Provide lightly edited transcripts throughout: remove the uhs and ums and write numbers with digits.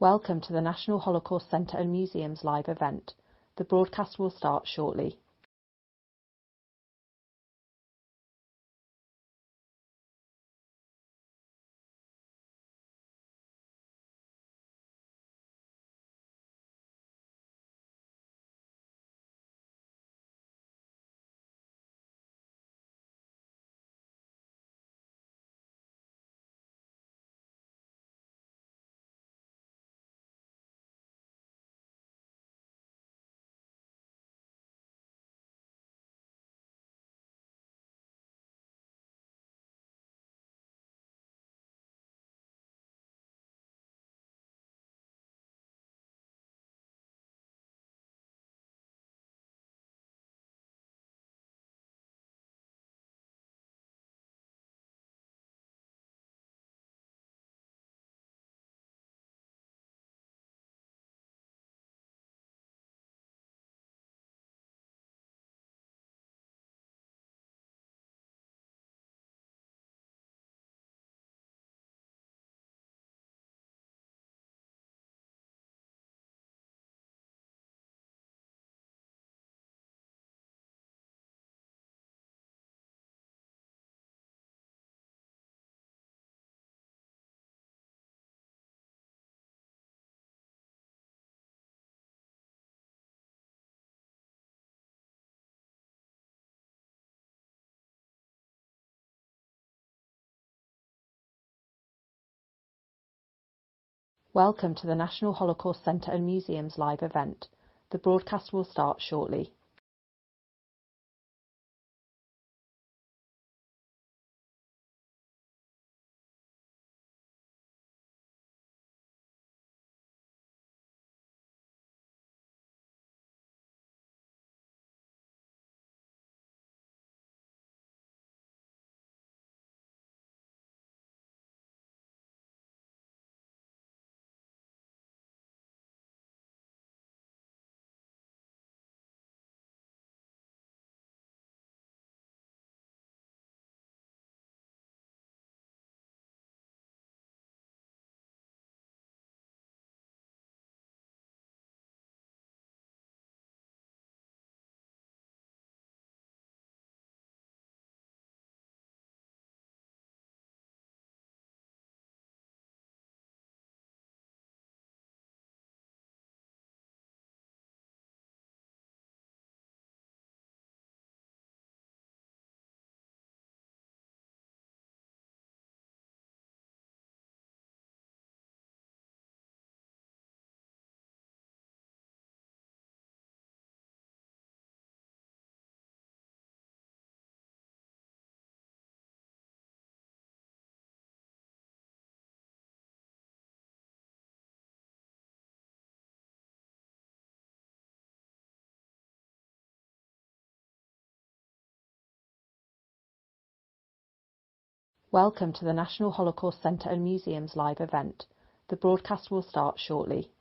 Welcome to the National Holocaust Centre and Museum's live event. The broadcast will start shortly. Welcome to the National Holocaust Centre and Museum's live event. The broadcast will start shortly. Welcome to the National Holocaust Centre and Museum's live event. The broadcast will start shortly.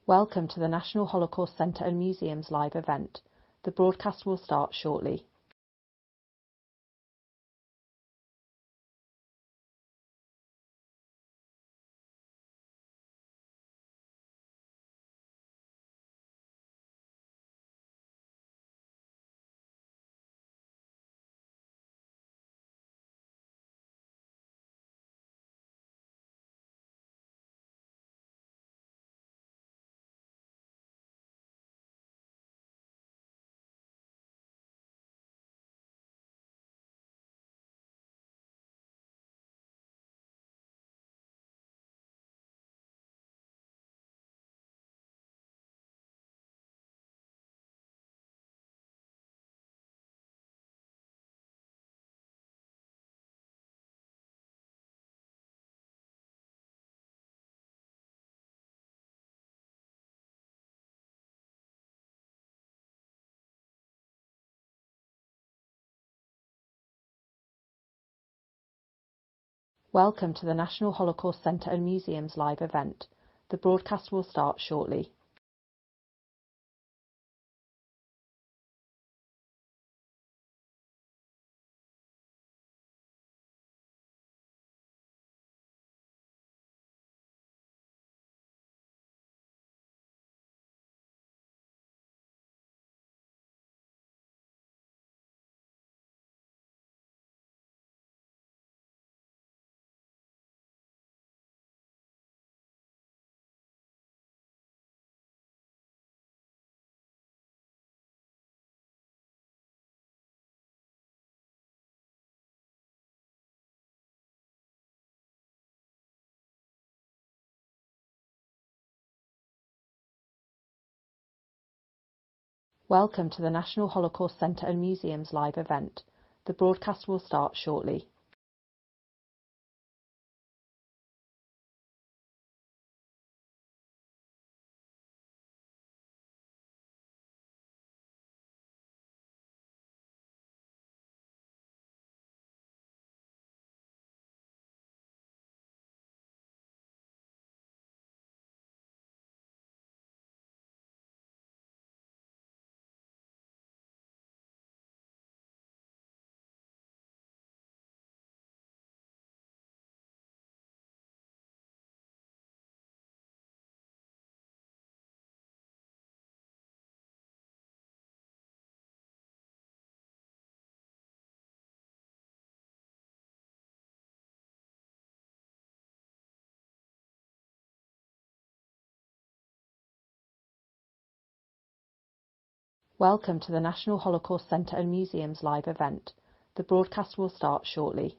Welcome to the National Holocaust Centre and Museum's live event. The broadcast will start shortly. Welcome to the National Holocaust Centre and Museum's live event. The broadcast will start shortly. Welcome to the National Holocaust Centre and Museum's live event. The broadcast will start shortly. Welcome to the National Holocaust Centre and Museum's live event. The broadcast will start shortly.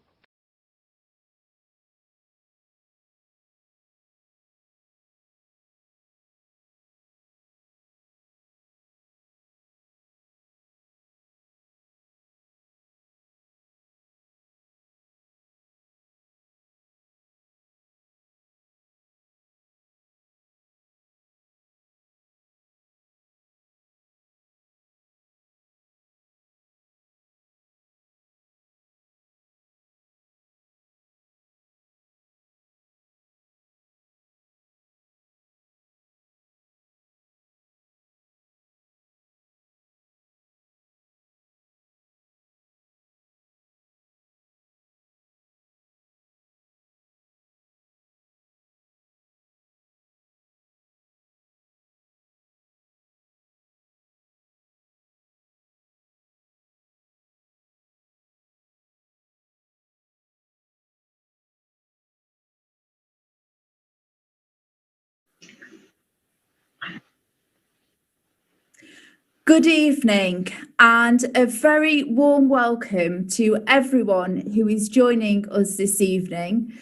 Good evening and a very warm welcome to everyone who is joining us this evening,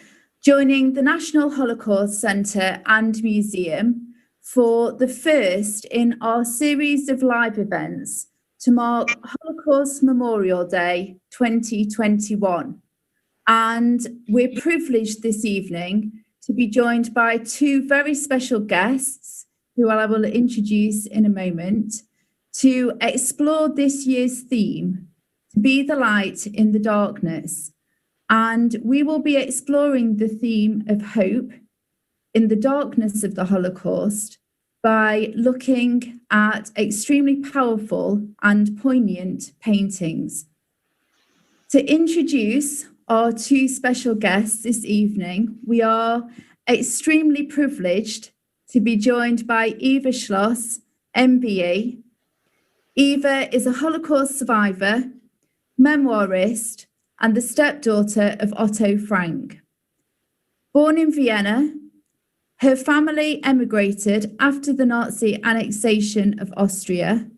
joining the National Holocaust Centre and Museum for the first in our series of live events to mark Holocaust Memorial Day 2021. And we're privileged this evening to be joined by two very special guests who I will introduce in a moment, to explore this year's theme, to be the light in the darkness. And we will be exploring the theme of hope in the darkness of the Holocaust by looking at extremely powerful and poignant paintings. To introduce our two special guests this evening, we are extremely privileged to be joined by Eva Schloss, MBE. Eva is a Holocaust survivor, memoirist, and the stepdaughter of Otto Frank. Born in Vienna, her family emigrated after the Nazi annexation of Austria,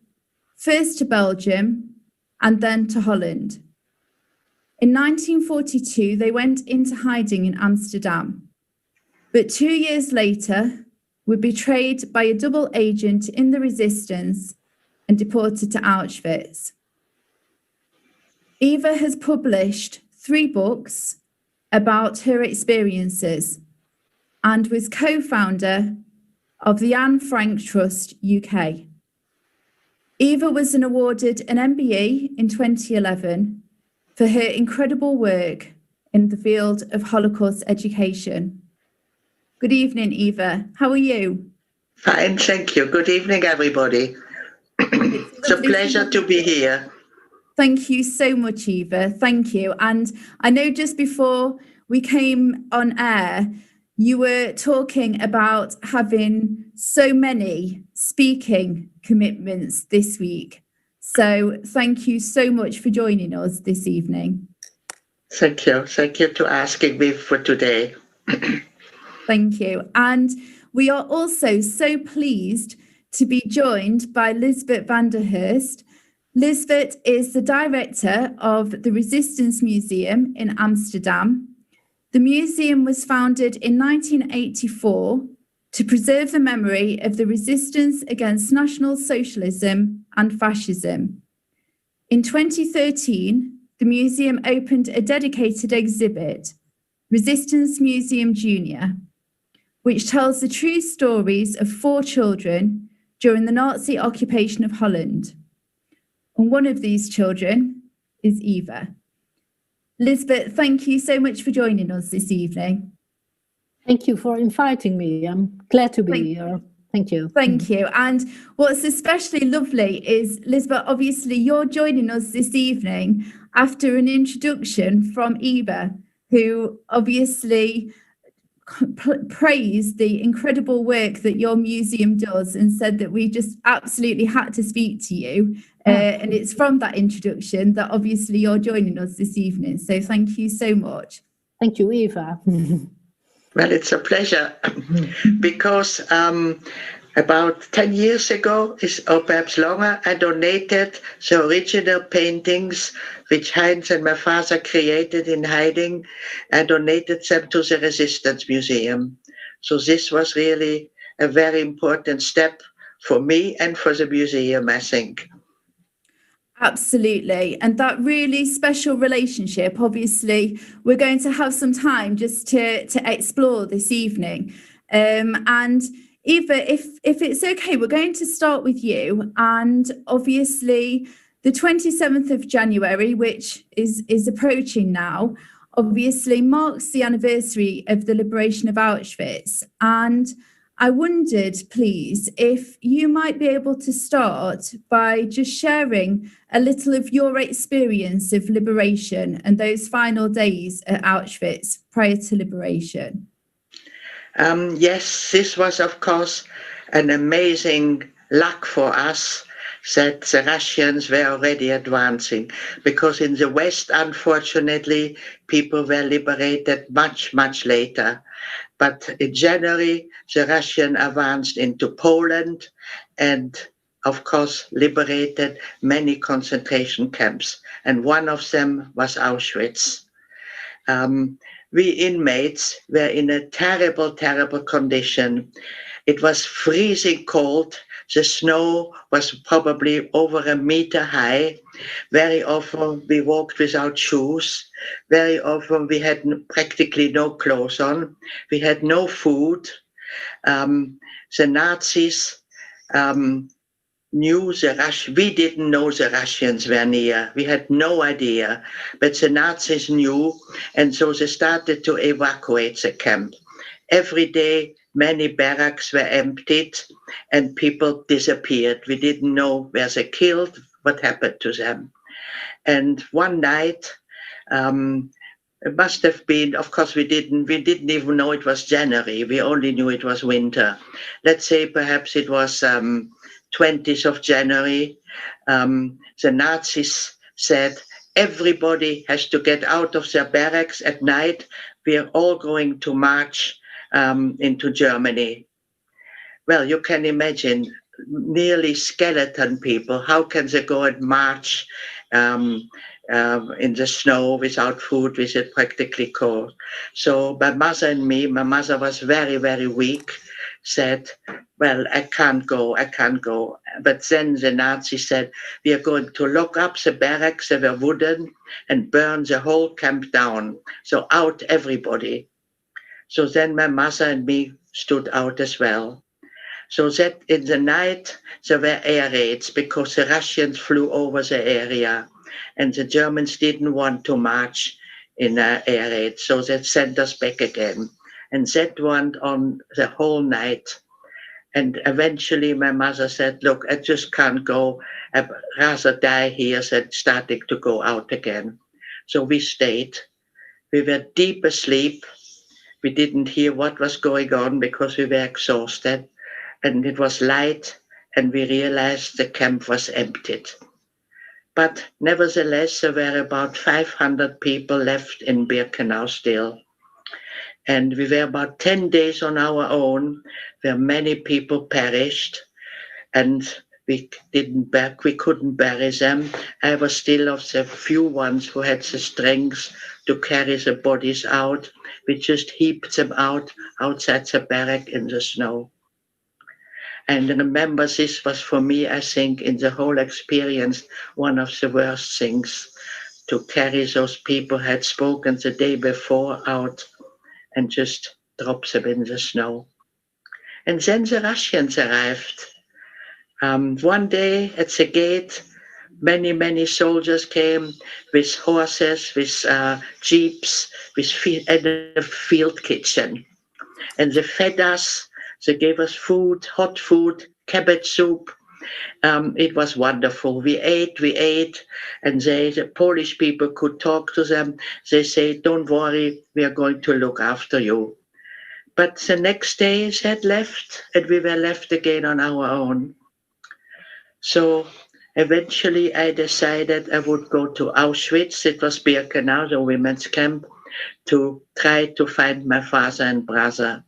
first to Belgium and then to Holland. In 1942, they went into hiding in Amsterdam, but 2 years later were betrayed by a double agent in the resistance and deported to Auschwitz. Eva has published 3 books about her experiences and was co-founder of the Anne Frank Trust UK. Eva was awarded an MBE in 2011 for her incredible work in the field of Holocaust education. Good evening, Eva. How are you? Fine, thank you. Good evening, everybody. It's a pleasure to be here. Thank you so much, Eva. Thank you. And I know just before we came on air, you were talking about having so many speaking commitments this week. So thank you so much for joining us this evening. Thank you. Thank you to asking me for today. Thank you. And we are also so pleased to be joined by Lisbeth van der Hurst. Lisbeth is the director of the Resistance Museum in Amsterdam. The museum was founded in 1984 to preserve the memory of the resistance against National Socialism and fascism. In 2013, the museum opened a dedicated exhibit, Resistance Museum Junior, which tells the true stories of 4 children during the Nazi occupation of Holland. And one of these children is Eva. Lisbeth, thank you so much for joining us this evening. Thank you for inviting me. I'm glad to be here. Thank you. Thank you. And what's especially lovely is, Lisbeth, obviously you're joining us this evening after an introduction from Eva, who obviously praised the incredible work that your museum does and said that we just absolutely had to speak to you. And it's from that introduction that obviously you're joining us this evening. So thank you so much. Thank you, Eva. Well, it's a pleasure because about 10 years ago, or perhaps longer, I donated the original paintings which Heinz and my father created in hiding. I donated them to the Resistance Museum. So this was really a very important step for me and for the museum, I think. Absolutely. And that really special relationship, obviously, we're going to have some time just to explore this evening. And Eva, if it's okay, we're going to start with you. And obviously, the 27th of January, which is approaching now, obviously marks the anniversary of the liberation of Auschwitz. And I wondered, please, if you might be able to start by just sharing a little of your experience of liberation and those final days at Auschwitz prior to liberation. Yes, this was, of course, an amazing luck for us that the Russians were already advancing, because in the West, unfortunately, people were liberated much, much later. But in January, the Russians advanced into Poland and, of course, liberated many concentration camps. And one of them was Auschwitz. We inmates were in a terrible, terrible condition. It was freezing cold. The snow was probably over a meter high. Very often we walked without shoes. Very often we had practically no clothes on. We had no food. The Nazis knew the Russians. We didn't know the Russians were near. We had no idea. But the Nazis knew, and so they started to evacuate the camp. Every day, many barracks were emptied and people disappeared. We didn't know where they killed, what happened to them. And one night, it must have been, of course, we didn't even know it was January. We only knew it was winter. Let's say perhaps it was 20th of January. The Nazis said, everybody has to get out of their barracks at night. We are all going to march into Germany. Well, you can imagine nearly skeleton people. How can they go and march in the snow without food, with it practically cold? So my mother and me, my mother was very, very weak, said, well, I can't go. But then the Nazis said, we are going to lock up the barracks, they were wooden, and burn the whole camp down. So out everybody. So then my mother and me stood out as well. So that in the night, there were air raids because the Russians flew over the area and the Germans didn't want to march in air raid. So they sent us back again. And that went on the whole night. And eventually my mother said, look, I just can't go. I'd rather die here than starting to go out again. So we stayed. We were deep asleep. We didn't hear what was going on because we were exhausted. And it was light, and we realized the camp was emptied. But nevertheless, there were about 500 people left in Birkenau still. And we were about 10 days on our own, where many people perished, and we couldn't bury them. I was still of the few ones who had the strength to carry the bodies out. We just heaped them out outside the barrack in the snow. And remember, this was for me, I think, in the whole experience, one of the worst things, to carry those people who had spoken the day before out and just drop them in the snow. And then the Russians arrived. One day at the gate, many soldiers came with horses, with jeeps, with a field kitchen. And they fed us, they gave us food, hot food, cabbage soup. It was wonderful. We ate, and the Polish people could talk to them. They say, don't worry, we are going to look after you. But the next day they had left, and we were left again on our own. So eventually I decided I would go to Auschwitz. It was Birkenau, the women's camp, to try to find my father and brother.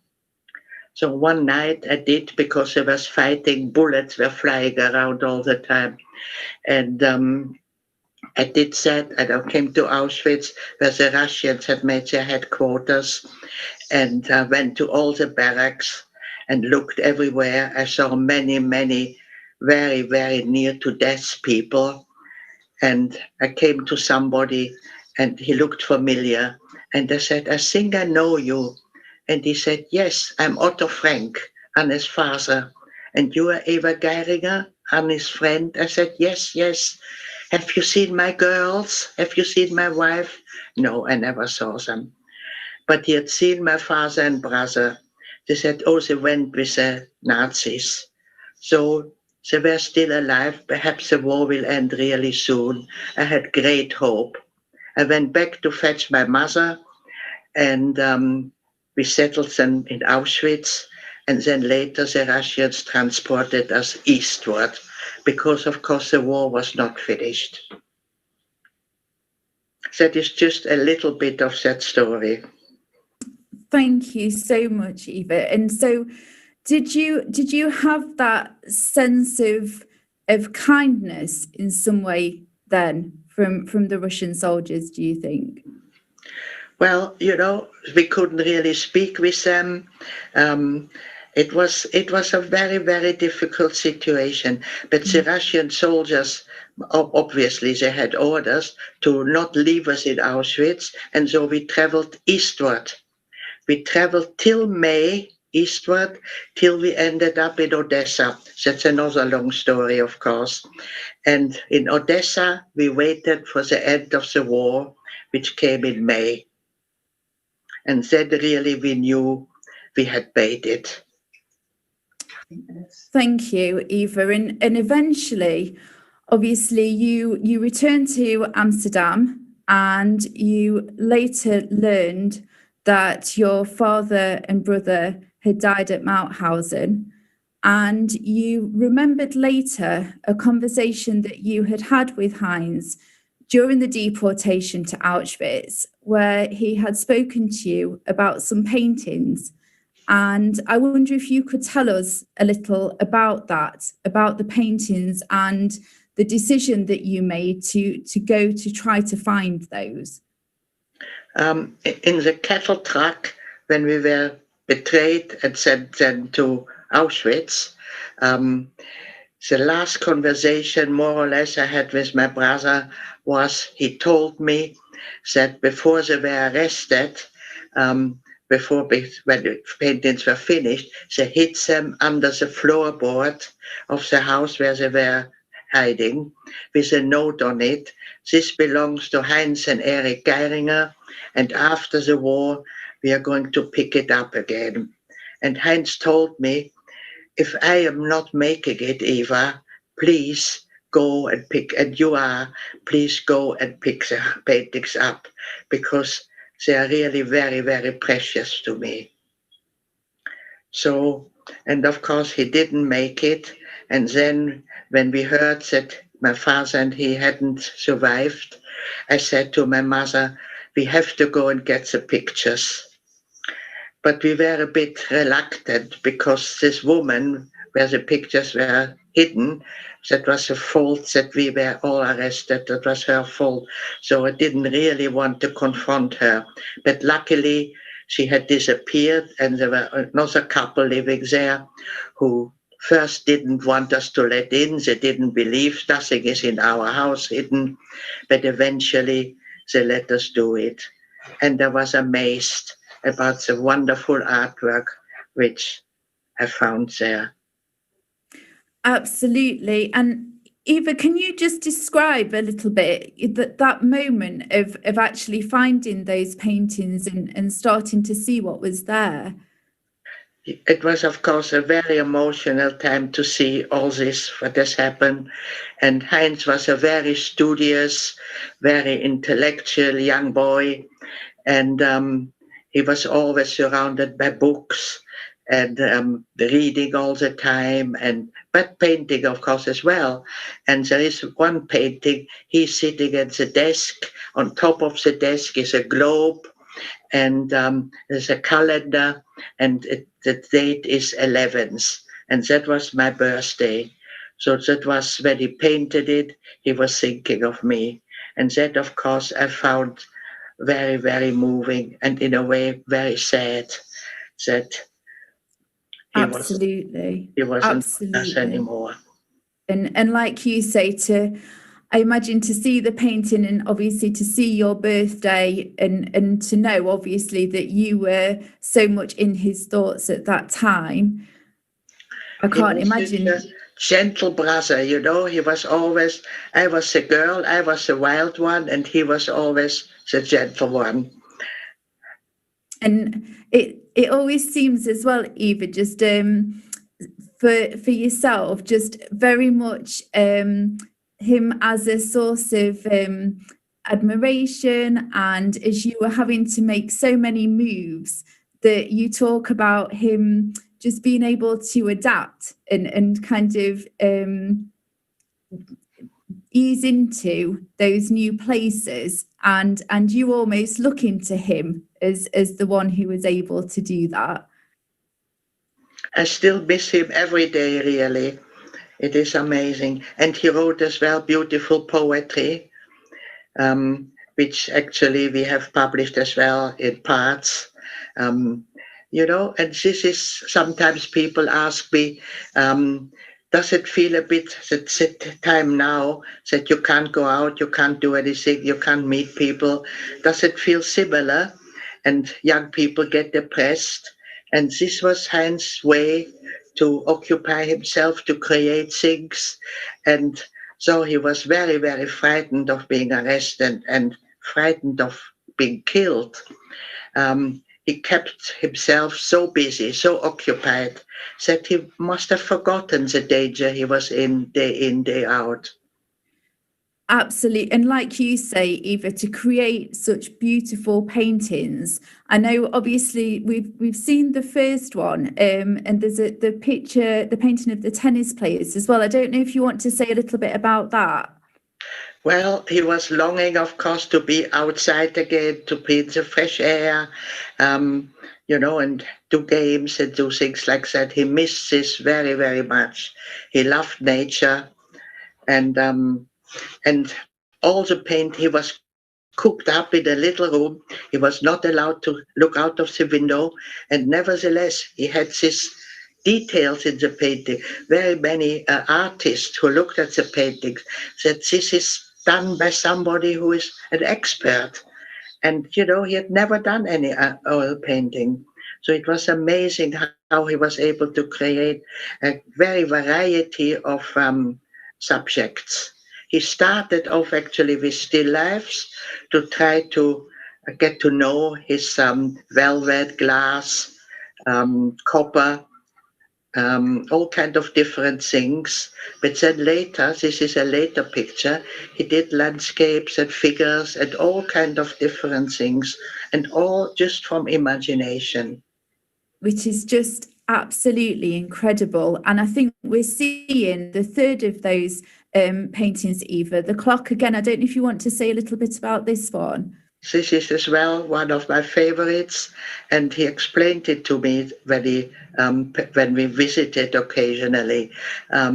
So one night I did, because I was fighting, bullets were flying around all the time. And I did that, and I came to Auschwitz, where the Russians had made their headquarters, and I went to all the barracks and looked everywhere. I saw many very, very near to death people. And I came to somebody, and he looked familiar. And I said, I think I know you. And he said, yes, I'm Otto Frank, Anne's father. And you are Eva Geiringer, Anne's friend? I said, yes. Have you seen my girls? Have you seen my wife? No, I never saw them. But he had seen my father and brother. They said, oh, they went with the Nazis. So they were still alive. Perhaps the war will end really soon. I had great hope. I went back to fetch my mother, and we settled them in Auschwitz. And then later the Russians transported us eastward, because of course the war was not finished. That is just a little bit of that story. Thank you so much, Eva. And so did you have that sense of kindness in some way then from the Russian soldiers, do you think? Well, we couldn't really speak with them. It was a very, very difficult situation. But the Russian soldiers, obviously, they had orders to not leave us in Auschwitz, and so we traveled eastward. We traveled till May, eastward, till we ended up in Odessa. That's another long story, of course. And in Odessa, we waited for the end of the war, which came in May. And then really we knew we had made it. Thank you, Eva. And eventually, obviously, you returned to Amsterdam, and you later learned that your father and brother had died at Mauthausen. And you remembered later a conversation that you had with Heinz during the deportation to Auschwitz, where he had spoken to you about some paintings. And I wonder if you could tell us a little about that, about the paintings and the decision that you made to go to try to find those. In the cattle truck, when we were betrayed and sent then to Auschwitz, the last conversation, more or less, I had with my brother was, he told me that before they were arrested, when the paintings were finished, they hid them under the floorboard of the house where they were hiding with a note on it. This belongs to Heinz and Erich Geiringer, and after the war, we are going to pick it up again. And Heinz told me, if I am not making it, Eva, please go and pick, and you are, please go and pick the paintings up, because they are really very, very precious to me. So, and of course he didn't make it. And then when we heard that my father and he hadn't survived, I said to my mother, we have to go and get the pictures. But we were a bit reluctant because this woman where the pictures were hidden, that was a fault that we were all arrested. That was her fault. So I didn't really want to confront her. But luckily, she had disappeared, and there were another couple living there who first didn't want us to let in. They didn't believe nothing is in our house hidden, but eventually they let us do it. And I was amazed about the wonderful artwork which I found there. Absolutely. And Eva, can you just describe a little bit that moment of actually finding those paintings and starting to see what was there? It was, of course, a very emotional time to see all this, what has happened. And Heinz was a very studious, very intellectual young boy. And he was always surrounded by books and reading all the time, but painting, of course, as well. And there is one painting, he's sitting at the desk. On top of the desk is a globe, and there's a calendar, and the date is 11th. And that was my birthday. So that was when he painted it, he was thinking of me. And that, of course, I found very, very moving, and in a way very sad that he Absolutely. wasn't with us anymore. And like you say, I imagine to see the painting and obviously to see your birthday and to know obviously that you were so much in his thoughts at that time. I can't imagine. A gentle brother, you know, he was always, I was the girl, I was the wild one, and he was always the gentle one. And it always seems as well, Eva, just for yourself, just very much him as a source of admiration, and as you were having to make so many moves, that you talk about him just being able to adapt and kind of ease into those new places, and you almost looking to him as the one who was able to do that. I still miss him every day, really. It is amazing. And he wrote as well beautiful poetry, which actually we have published as well in parts. You know, and this is, sometimes people ask me, does it feel a bit that time now that you can't go out, you can't do anything, you can't meet people? Does it feel similar? And young people get depressed. And this was Heinz's way to occupy himself, to create things. And so he was very, very frightened of being arrested and frightened of being killed. He kept himself so busy, so occupied, that he must have forgotten the danger he was in, day out. Absolutely. And like you say, Eva, to create such beautiful paintings. I know obviously we've seen the first one, and there's the painting of the tennis players as well. I don't know if you want to say a little bit about that. Well, he was longing, of course, to be outside again, to breathe the fresh air, you know, and do games and do things like that. He missed this very, very much. He loved nature, and all the paint, he was cooped up in a little room. He was not allowed to look out of the window, and nevertheless, he had these details in the painting. Very many artists who looked at the paintings said this is done by somebody who is an expert. And, you know, he had never done any oil painting. So it was amazing how he was able to create a very variety of subjects. He started off actually with still lifes to try to get to know his velvet, glass, copper, all kind of different things. But then later, this is a later picture, he did landscapes and figures and all kind of different things, and all just from imagination. Which is just absolutely incredible. And I think we're seeing the third of those paintings, Eva, the clock again. I don't know if you want to say a little bit about this one. This is as well one of my favorites, and he explained it to me when we visited occasionally,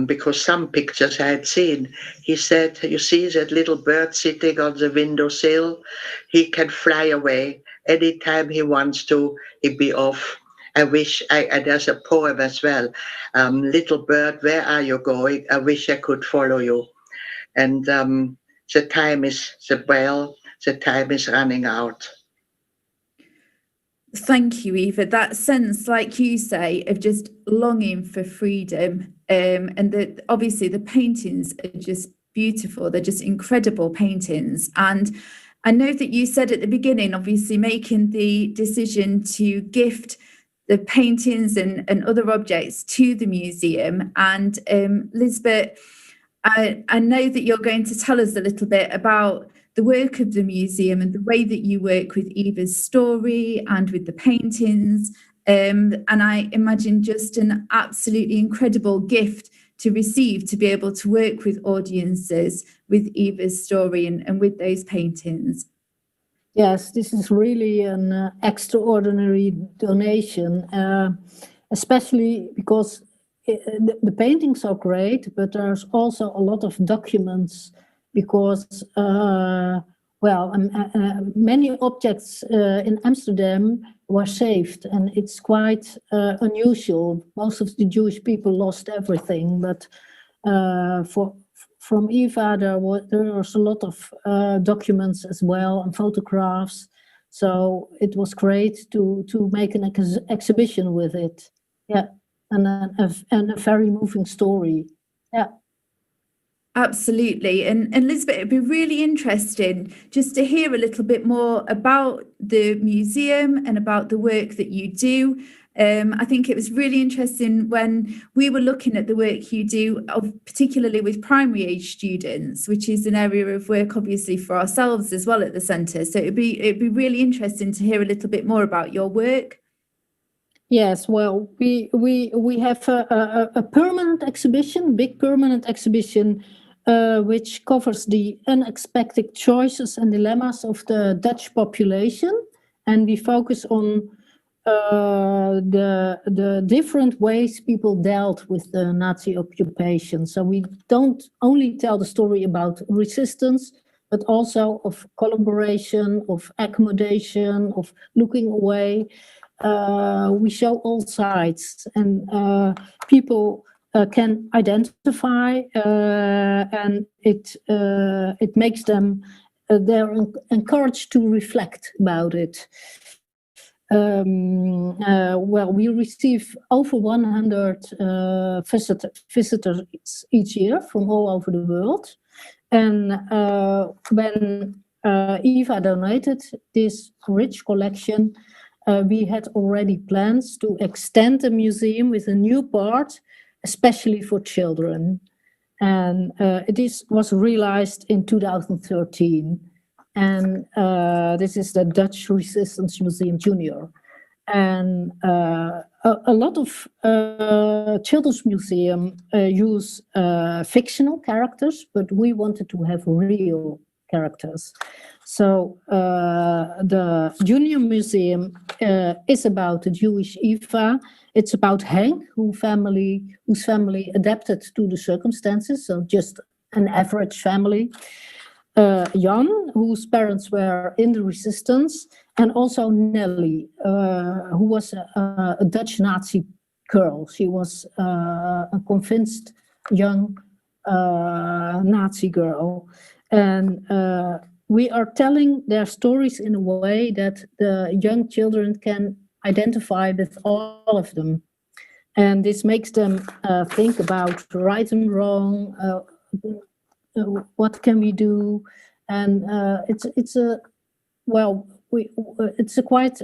because some pictures I had seen. He said, "You see that little bird sitting on the windowsill? He can fly away anytime he wants to. He'd be off. I wish and there's a poem as well. Little bird, where are you going? I wish I could follow you." And the time is running out. Thank you, Eva. That sense, like you say, of just longing for freedom, and that obviously the paintings are just beautiful. They're just incredible paintings. And I know that you said at the beginning, obviously making the decision to gift the paintings and other objects to the museum. And Lisbeth, I know that you're going to tell us a little bit about the work of the museum and the way that you work with Eva's story and with the paintings. And I imagine just an absolutely incredible gift to receive, to be able to work with audiences with Eva's story and with those paintings. Yes, this is really an extraordinary donation, especially because the paintings are great, but there's also a lot of documents because, many objects in Amsterdam were saved, and it's quite unusual. Most of the Jewish people lost everything, but from Eva, there was a lot of documents as well and photographs. So it was great to make an exhibition with it. Yeah, and a very moving story. Yeah. Absolutely. And Lisbeth, it'd be really interesting just to hear a little bit more about the museum and about the work that you do. I think it was really interesting when we were looking at the work you do, particularly with primary age students, which is an area of work, obviously, for ourselves as well at the centre. So it'd be really interesting to hear a little bit more about your work. Yes, well, we have a permanent exhibition, big permanent exhibition, which covers the unexpected choices and dilemmas of the Dutch population, and we focus on the different ways people dealt with the Nazi occupation. So we don't only tell the story about resistance, but also of collaboration, of accommodation, of looking away. We show all sides, and people can identify, and it makes them they're encouraged to reflect about it. We receive over 100 visitors each year from all over the world, and when Eva donated this rich collection, we had already plans to extend the museum with a new part, especially for children. And was realized in 2013. And this is the Dutch Resistance Museum Junior. And a lot of children's museums use fictional characters, but we wanted to have real characters. So the Junior Museum is about the Jewish Eva. It's about Henk, whose family adapted to the circumstances, so just an average family. Jan, whose parents were in the resistance, and also Nelly, who was a Dutch Nazi girl. She was a convinced young Nazi girl. And we are telling their stories in a way that the young children can identify with all of them. And this makes them think about right and wrong, what can we do? And it's a well, it's a quite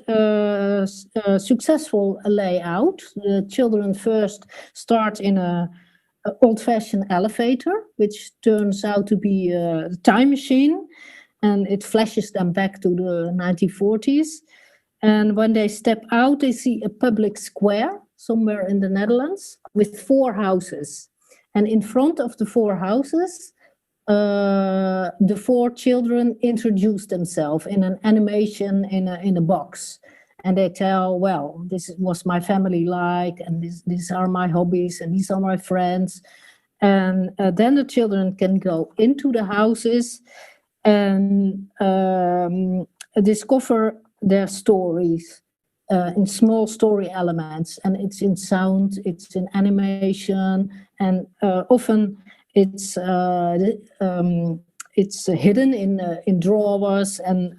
successful layout. The children first start in a old-fashioned elevator, which turns out to be a time machine, and it flashes them back to the 1940s. And when they step out, they see a public square somewhere in the Netherlands with 4 houses. And in front of the 4 houses, the 4 children introduce themselves in an animation in a box. And they tell, well, this was my family like, and these are my hobbies, and these are my friends. And then the children can go into the houses and discover their stories in small story elements. And it's in sound, it's in animation, and often it's hidden in drawers and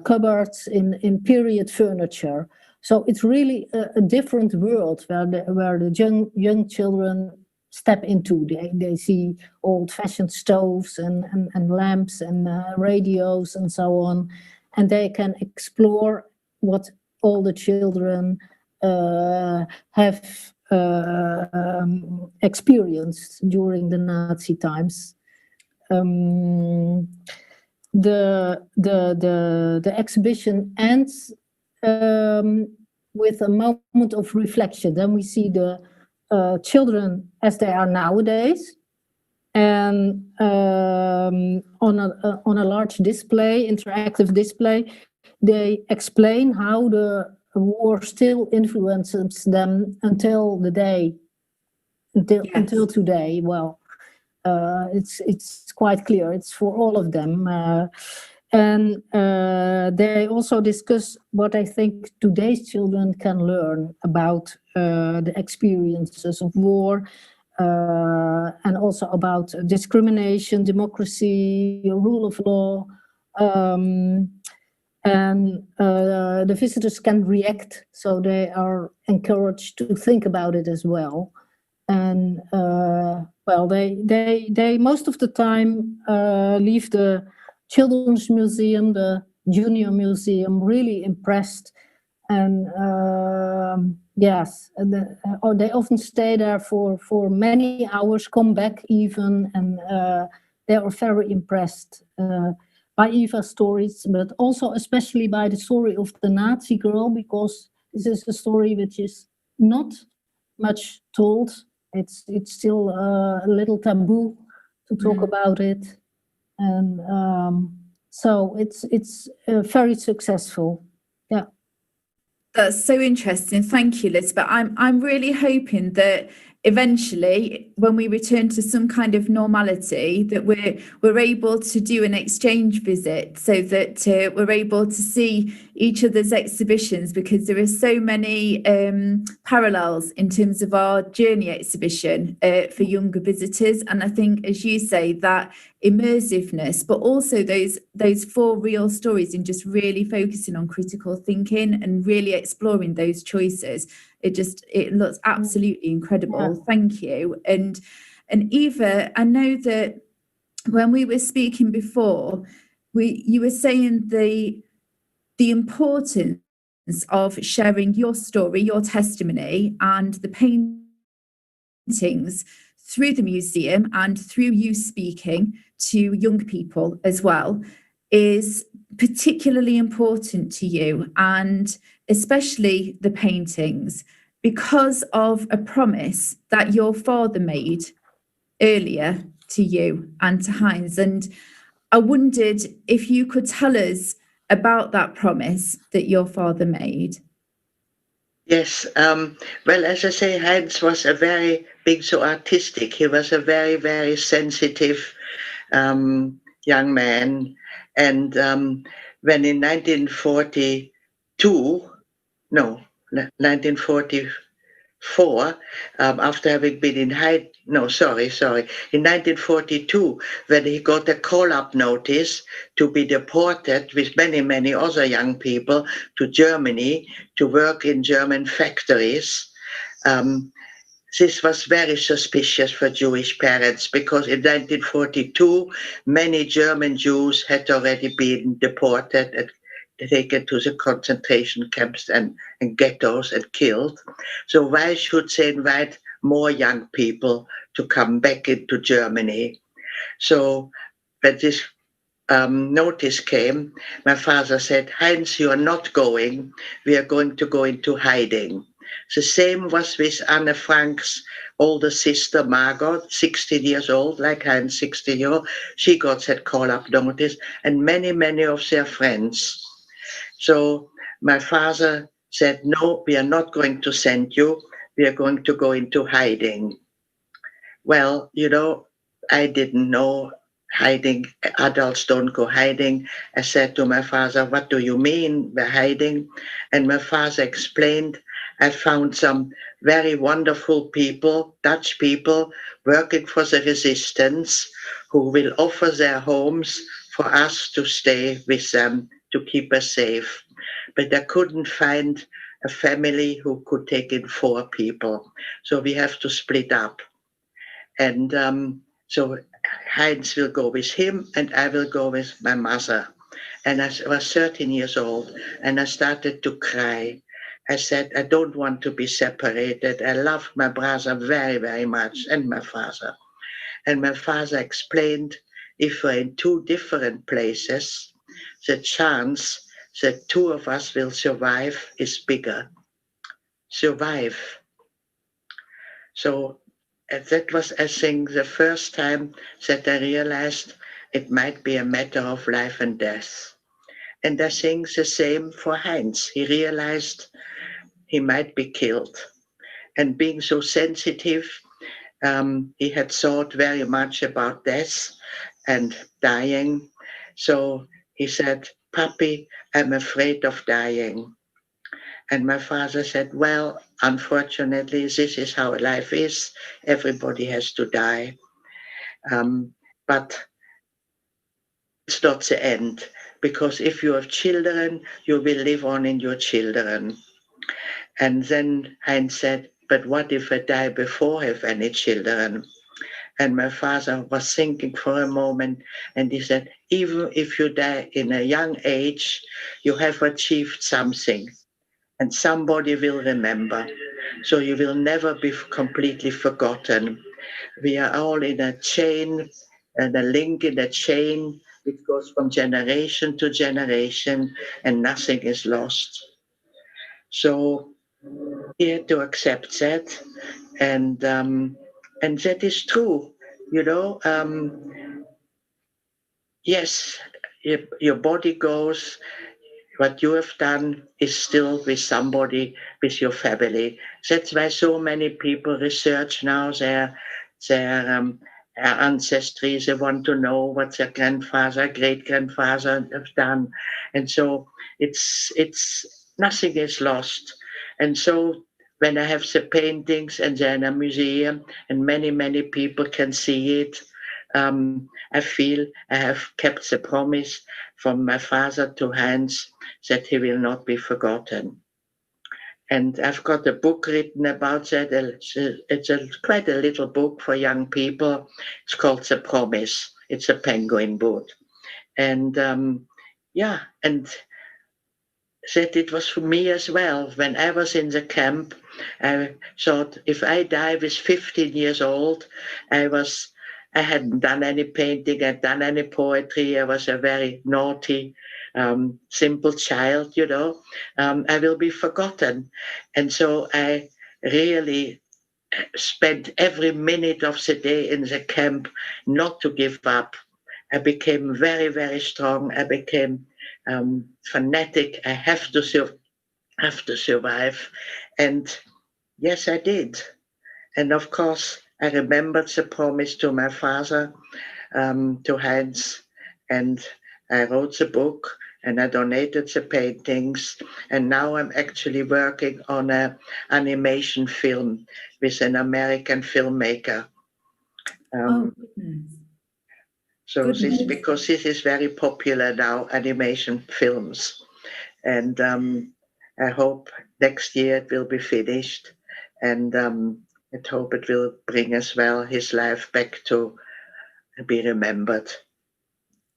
cupboards in period furniture. So it's really a different world where the young children step into. They see old-fashioned stoves and lamps and radios and so on, and they can explore what all the children have experienced during the Nazi times. The exhibition ends with a moment of reflection. Then we see the children as they are nowadays, and on a large display, interactive display, they explain how the war still influences them until today. Well, it's quite clear. It's for all of them. And they also discuss what I think today's children can learn about the experiences of war, and also about discrimination, democracy, rule of law. And the visitors can react, so they are encouraged to think about it as well. And well, they most of the time leave the Children's Museum, the Junior Museum, really impressed. And yes, they often stay there for many hours, come back even, and they are very impressed by Eva's stories, but also especially by the story of the Nazi girl, because this is a story which is not much told. It's still a little taboo to talk about it, and so it's very successful. Yeah, that's so interesting. Thank you, Lisbeth. I'm really hoping that eventually, when we return to some kind of normality, that we're able to do an exchange visit, so that we're able to see each other's exhibitions, because there are so many parallels in terms of our journey exhibition for younger visitors. And I think, as you say, that immersiveness, but also those 4 real stories, and just really focusing on critical thinking and really exploring those choices. It looks absolutely incredible. Yeah. Thank you. And Eva, I know that when we were speaking before, you were saying the importance of sharing your story, your testimony, and the paintings through the museum and through you speaking to young people as well is particularly important to you, and especially the paintings, because of a promise that your father made earlier to you and to Heinz. And I wondered if you could tell us about that promise that your father made. Yes, well, as I say, Heinz was a very big, so artistic. He was a very, very sensitive young man. And when in 1944, after having been in in 1942, when he got a call-up notice to be deported with many, many other young people to Germany to work in German factories, this was very suspicious for Jewish parents because in 1942, many German Jews had already been deported and taken to the concentration camps and ghettos and killed. So why should they invite more young people to come back into Germany? So when this notice came, my father said, Heinz, you are not going. We are going to go into hiding. The same was with Anne Frank's older sister, Margot, 16 years old, like Heinz, 16 years old. She got that call-up notice, and many, many of their friends. So my father said, no, we are not going to send you. We are going to go into hiding. Well, I didn't know hiding. Adults don't go hiding. I said to my father, what do you mean by hiding? And my father explained, I found some very wonderful people, Dutch people, working for the resistance, who will offer their homes for us to stay with them to keep us safe. But I couldn't find a family who could take in 4 people. So we have to split up. And so Heinz will go with him and I will go with my mother. And I was 13 years old and I started to cry. I said, I don't want to be separated. I love my brother very, very much and my father. And my father explained, if we're in 2 different places, the chance that 2 of us will survive is bigger. Survive. So that was, I think, the first time that I realized it might be a matter of life and death. And I think the same for Heinz. He realized he might be killed. And being so sensitive, he had thought very much about death and dying. So he said, Papi, I'm afraid of dying. And my father said, well, unfortunately, this is how life is. Everybody has to die. But it's not the end, because if you have children, you will live on in your children. And then Heinz said, but what if I die before I have any children? And my father was thinking for a moment, and he said, even if you die in a young age, you have achieved something. And somebody will remember. So you will never be completely forgotten. We are all in a chain, and a link in a chain. It goes from generation to generation, and nothing is lost. So we had to accept that, and that is true. Yes, your body goes. What you have done is still with somebody, with your family. That's why so many people research now their ancestry. They want to know what their grandfather, great-grandfather have done. And so it's nothing is lost. And so when I have the paintings and they're in a museum and many, many people can see it, I feel I have kept the promise from my father to Heinz that he will not be forgotten. And I've got a book written about that. It's quite a little book for young people. It's called The Promise. It's a penguin book. And and that it was for me as well. When I was in the camp, I thought if I die with 15 years old, I hadn't done any painting, I'd done any poetry. I was a very naughty, simple child, I will be forgotten. And so I really spent every minute of the day in the camp not to give up. I became very, very strong. I became fanatic. I have to survive. And yes, I did. And of course, I remembered the promise to my father, to Heinz, and I wrote the book and I donated the paintings. And now I'm actually working on an animation film with an American filmmaker. So because this is very popular now, animation films. And I hope next year it will be finished. And I hope it will bring as well his life back to be remembered.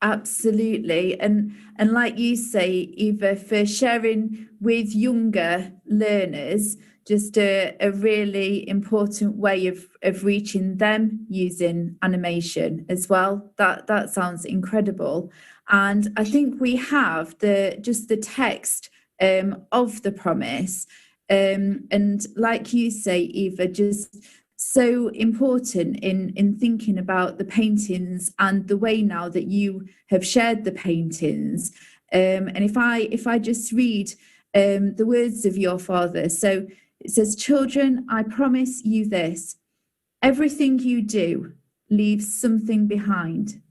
Absolutely. And like you say, Eva, for sharing with younger learners, just a really important way of reaching them using animation as well. That sounds incredible. And I think we have the text of the promise. And like you say, Eva, just so important in thinking about the paintings and the way now that you have shared the paintings. And if I just read the words of your father, so it says, "Children, I promise you this: everything you do leaves something behind.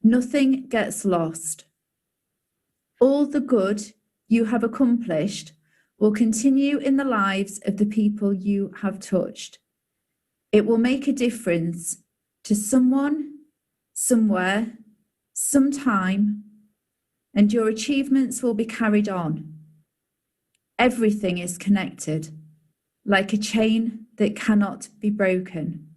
Nothing gets lost. All the good you have accomplished will continue in the lives of the people you have touched. It will make a difference to someone, somewhere, sometime, and your achievements will be carried on. Everything is connected, like a chain that cannot be broken."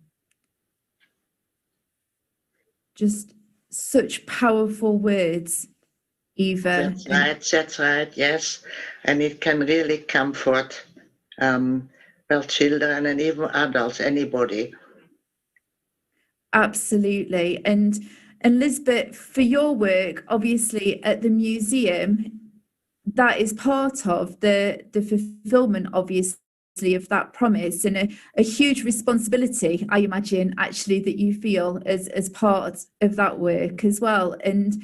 Just such powerful words, Eva. That's right, yes. And it can really comfort well, children and even adults, anybody. Absolutely. And Lisbeth, for your work, obviously at the museum, that is part of the fulfillment, obviously, of that promise, and a huge responsibility, I imagine, actually, that you feel as part of that work as well. And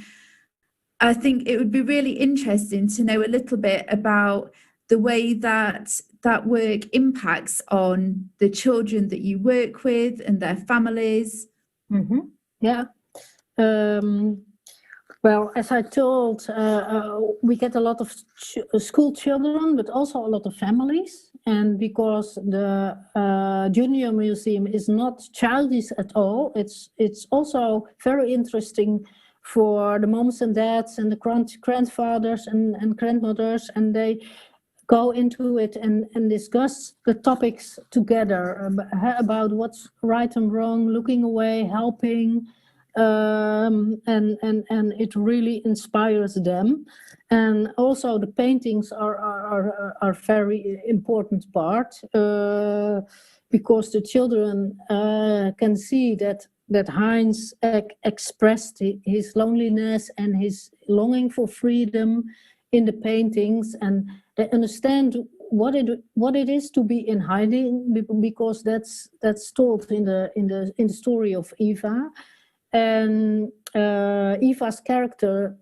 I think it would be really interesting to know a little bit about the way that work impacts on the children that you work with and their families. Mm-hmm. Yeah. Well, as I told, we get a lot of school children, but also a lot of families. And because the Junior Museum is not childish at all, it's also very interesting for the moms and dads and the grandfathers and grandmothers, and they go into it and discuss the topics together about what's right and wrong, looking away, helping, and it really inspires them. And also the paintings are very important part, because the children can see that Heinz expressed his loneliness and his longing for freedom in the paintings, and they understand what it is to be in hiding, because that's told in the story of Eva. And Eva's character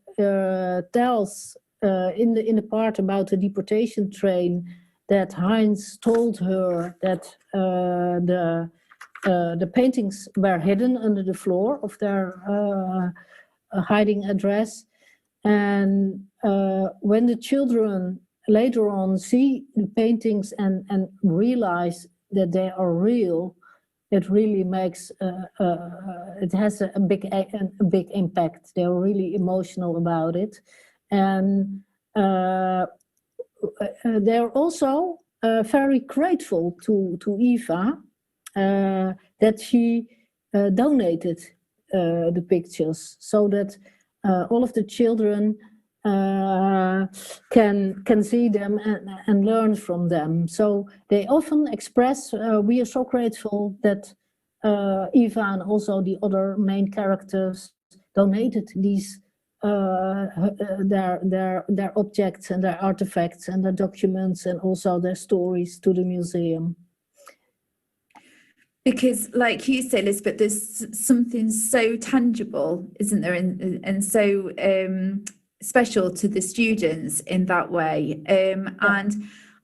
tells in the part about the deportation train that Heinz told her that the paintings were hidden under the floor of their hiding address. And when the children later on see the paintings and realize that they are real, it really makes it has a big impact. They're really emotional about it, and they're also very grateful to Eva that she donated the pictures, so that all of the children can see them and learn from them. So they often express, we are so grateful that Eva and also the other main characters donated these their objects and their artifacts and their documents and also their stories to the museum. Because, like you say, Lisbeth, there's something so tangible, isn't there, and so special to the students in that way. And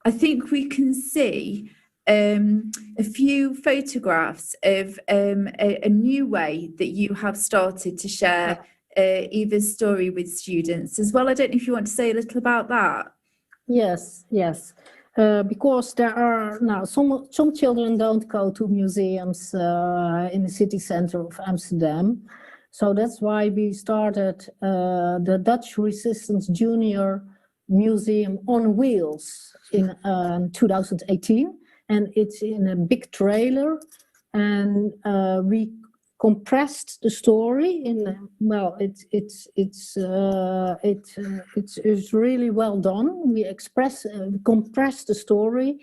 I think we can see a few photographs of a new way that you have started to share Eva's story with students as well. I don't know if you want to say a little about that. Yes. Because there are now some children don't go to museums in the city center of Amsterdam, so that's why we started the Dutch Resistance Junior Museum on Wheels in 2018, and it's in a big trailer, and we compressed the story in, well, it's really well done. We compress the story,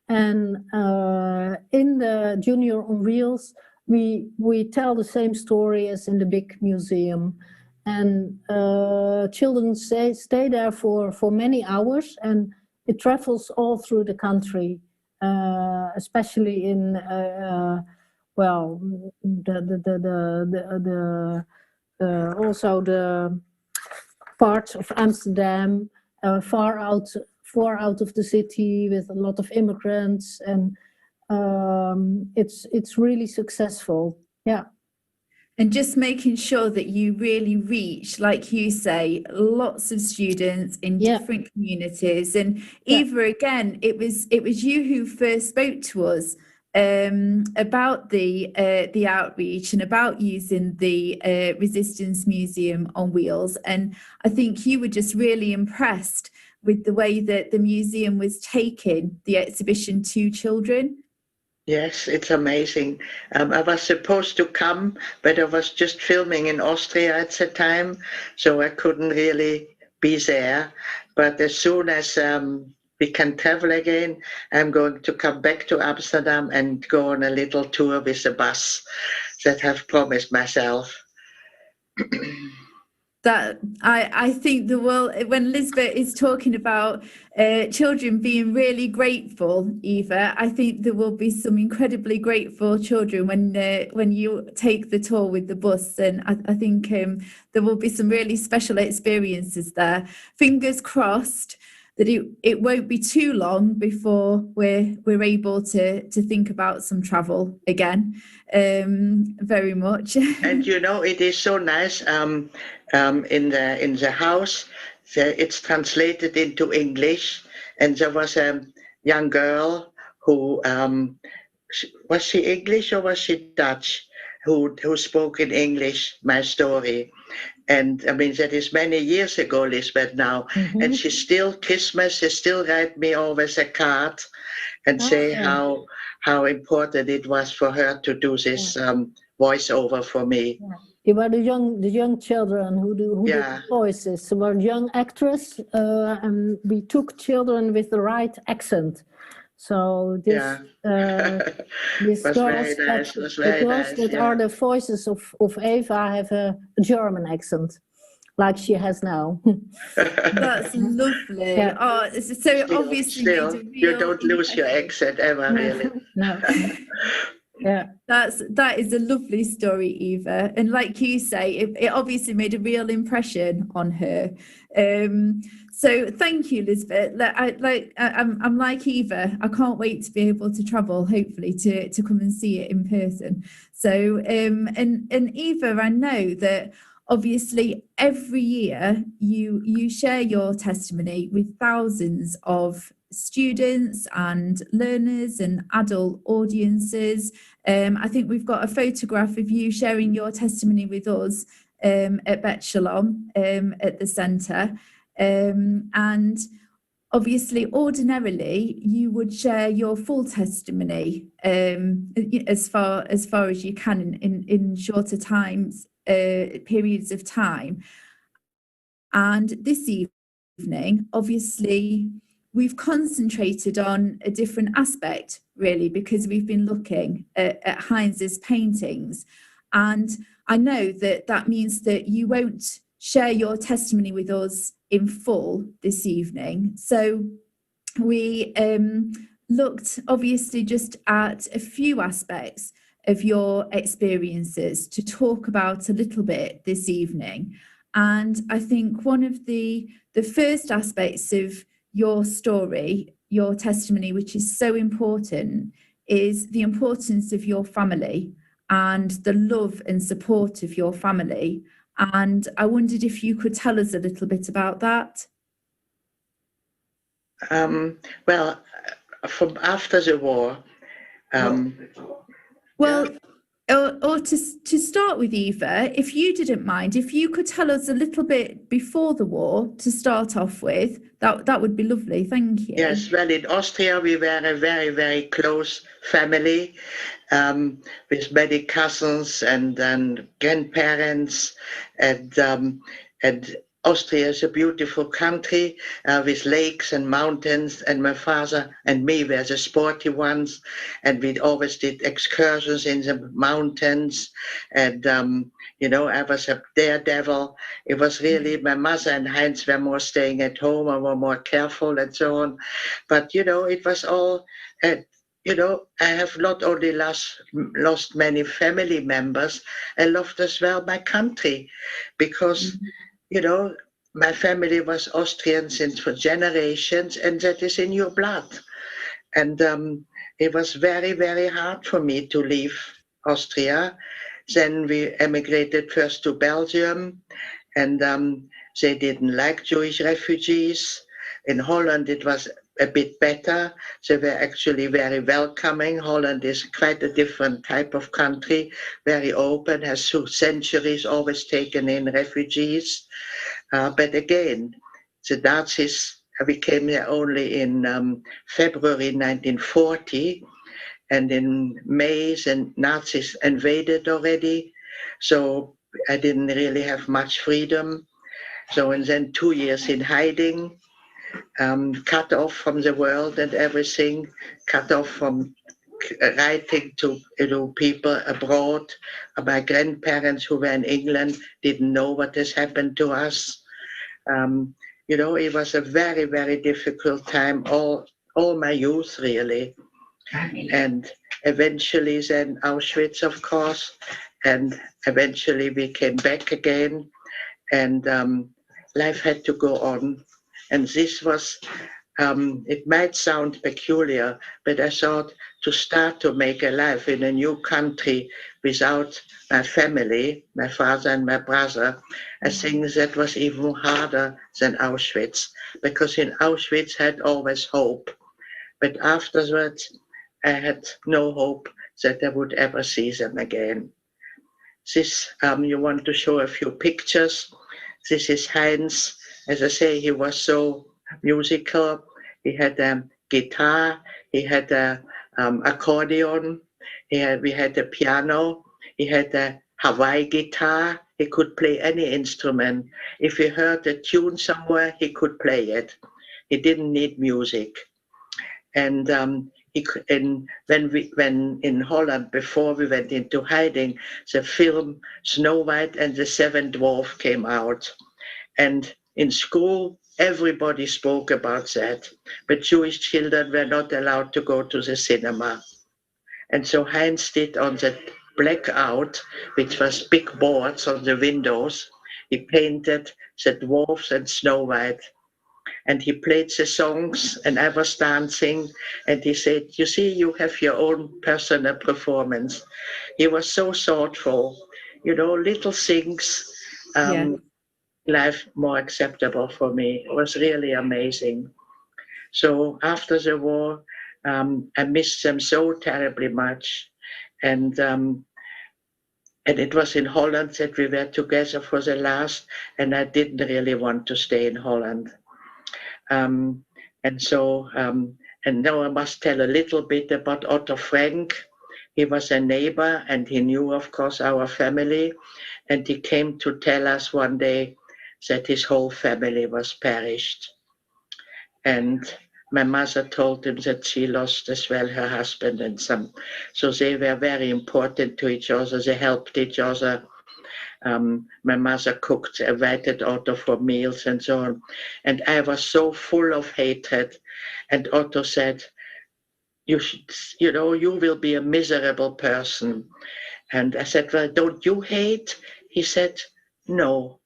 and in the Junior on Wheels we tell the same story as in the big museum, and children stay there for many hours, and it travels all through the country, especially in well, also the parts of Amsterdam, far out of the city, with a lot of immigrants, and it's really successful. Yeah. And just making sure that you really reach, like you say, lots of students in different communities. And Eva, again, it was you who first spoke to us about the outreach and about using the Resistance Museum on Wheels. And I think you were just really impressed with the way that the museum was taking the exhibition to children. Yes, it's amazing. I was supposed to come, but I was just filming in Austria at the time, so I couldn't really be there. But as soon as we can travel again, I'm going to come back to Amsterdam and go on a little tour with the bus that I've promised myself. That I think the world, when Lisbeth is talking about children being really grateful, Eva, I think there will be some incredibly grateful children when you take the tour with the bus, and I think there will be some really special experiences there. Fingers crossed that it won't be too long before we're able to think about some travel again. Very much. And you know, it is so nice. In the house, it's translated into English, and there was a young girl who was she English or was she Dutch, who spoke in English my story. And I mean, that is many years ago, Lisbeth, now. Mm-hmm. And she still, Christmas, she still write me always a card and say how important it was for her to do this voiceover for me. Yeah. You were the young children who do the voices. So we're young actress, and we took children with the right accent. So this girls that are the voices of Eva have a German accent, like she has now. That's lovely. Yeah. Oh, so still, obviously you don't lose your accent ever, really. No. Yeah, that is a lovely story, Eva, and like you say, it obviously made a real impression on her. So thank you, Lisbeth. I'm like Eva. I can't wait to be able to travel, hopefully, to come and see it in person. So and Eva, I know that obviously every year you share your testimony with thousands of students and learners and adult audiences. I think we've got a photograph of you sharing your testimony with us at Bet Shalom at the centre. And obviously, ordinarily, you would share your full testimony as far as you can in shorter times, periods of time. And this evening, obviously, we've concentrated on a different aspect, really, because we've been looking at Heinz's paintings. And I know that means that you won't share your testimony with us in full this evening. So we looked, obviously, just at a few aspects of your experiences to talk about a little bit this evening. And I think one of the first aspects of your story, your testimony, which is so important, is the importance of your family and the love and support of your family. And I wondered if you could tell us a little bit about that. Well, from after the war. Or to start with, Eva, if you didn't mind, if you could tell us a little bit before the war to start off with, that would be lovely. Thank you. Yes, well, in Austria, we were a very, very close family with many cousins and grandparents. And Austria is a beautiful country with lakes and mountains. And my father and me were the sporty ones. And we always did excursions in the mountains. And, I was a daredevil. It was really, my mother and Heinz were more staying at home and were more careful and so on. But, it was all, I have not only lost many family members, I loved as well my country because, my family was Austrian since for generations, and that is in your blood. And it was very, very hard for me to leave Austria. Then we emigrated first to Belgium, and they didn't like Jewish refugees. In Holland, it was a bit better. They were actually very welcoming. Holland is quite a different type of country, very open, has through centuries always taken in refugees. But again, the Nazis, we came there only in February 1940. And in May, the Nazis invaded already. So I didn't really have much freedom. So, and then 2 years in hiding, cut off from the world and everything, cut off from writing to people abroad. My grandparents who were in England didn't know what has happened to us. It was a very, very difficult time, all my youth really. And eventually then Auschwitz, of course, and eventually we came back again, and life had to go on. And this was, it might sound peculiar, but I thought to start to make a life in a new country without my family, my father and my brother, I think that was even harder than Auschwitz, because in Auschwitz I had always hope. But afterwards, I had no hope that I would ever see them again. This, you want to show a few pictures. This is Heinz. As I say, he was so musical. He had a guitar, he had a accordion, we had a piano, he had a Hawaii guitar. He could play any instrument. If he heard a tune somewhere, he could play it. He didn't need music. And when in Holland, before we went into hiding, the film Snow White and the Seven Dwarfs came out. And in school, everybody spoke about that. But Jewish children were not allowed to go to the cinema. And so Heinz did on the blackout, which was big boards on the windows, he painted the dwarfs and Snow White. And he played the songs, and I was dancing, and he said, you see, you have your own personal performance. He was so thoughtful, little things, life more acceptable for me. It was really amazing. So after the war, I missed them so terribly much. And it was in Holland that we were together for the last, and I didn't really want to stay in Holland. And now I must tell a little bit about Otto Frank. He was a neighbor, and he knew, of course, our family. And he came to tell us one day that his whole family was perished. And my mother told him that she lost as well her husband and some. So they were very important to each other. They helped each other. My mother cooked, invited Otto for meals and so on. And I was so full of hatred. And Otto said, you will be a miserable person. And I said, well, don't you hate? He said, no.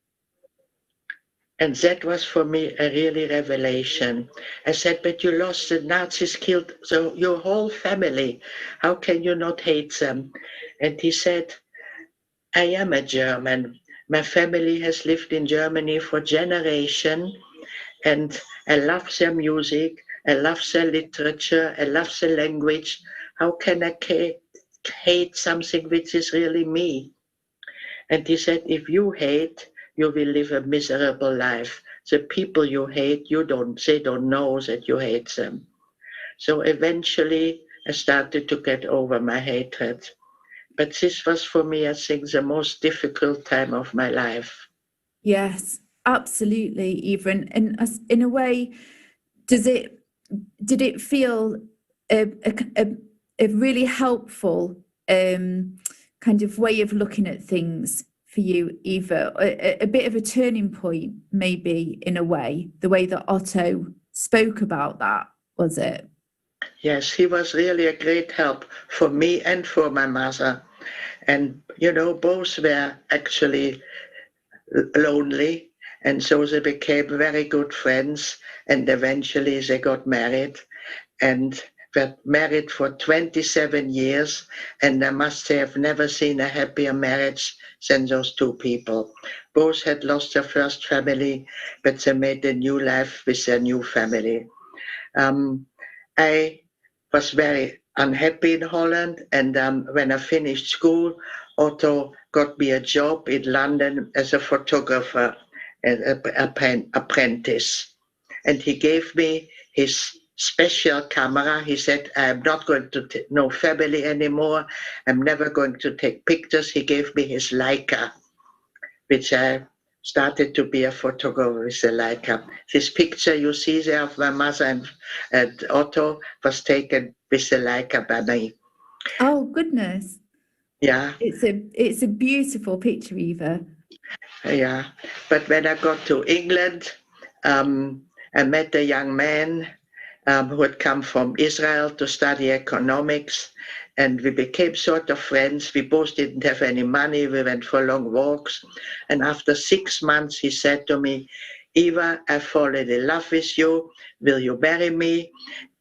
And that was for me a really revelation. I said, but you lost, the Nazis killed your whole family. How can you not hate them? And he said, I am a German. My family has lived in Germany for generations, and I love their music, I love their literature, I love the language. How can I hate something which is really me. And he said, if you hate, you will live a miserable life. The people you hate, they don't know that you hate them. So eventually I started to get over my hatred. But this was for me, I think, the most difficult time of my life. Yes, absolutely, Eva. And in a way, did it feel a really helpful kind of way of looking at things for you, Eva? A bit of a turning point, maybe, in a way, the way that Otto spoke about that, was it? Yes, he was really a great help for me and for my mother. And, both were actually lonely. And so they became very good friends. And eventually they got married and were married for 27 years. And I must say, I've never seen a happier marriage than those two people. Both had lost their first family, but they made a new life with their new family. I was very unhappy in Holland, and when I finished school, Otto got me a job in London as a photographer, an apprentice. And he gave me his special camera. He said, I'm not going to no family anymore. I'm never going to take pictures. He gave me his Leica, which I started to be a photographer with the Leica. This picture you see there of my mother and Otto was taken with the Leica by me. Oh, goodness. Yeah. It's a beautiful picture, Eva. Yeah. But when I got to England, I met a young man who had come from Israel to study economics, and we became sort of friends. We both didn't have any money. We went for long walks. And after 6 months, he said to me, Eva, I've fallen in love with you. Will you marry me?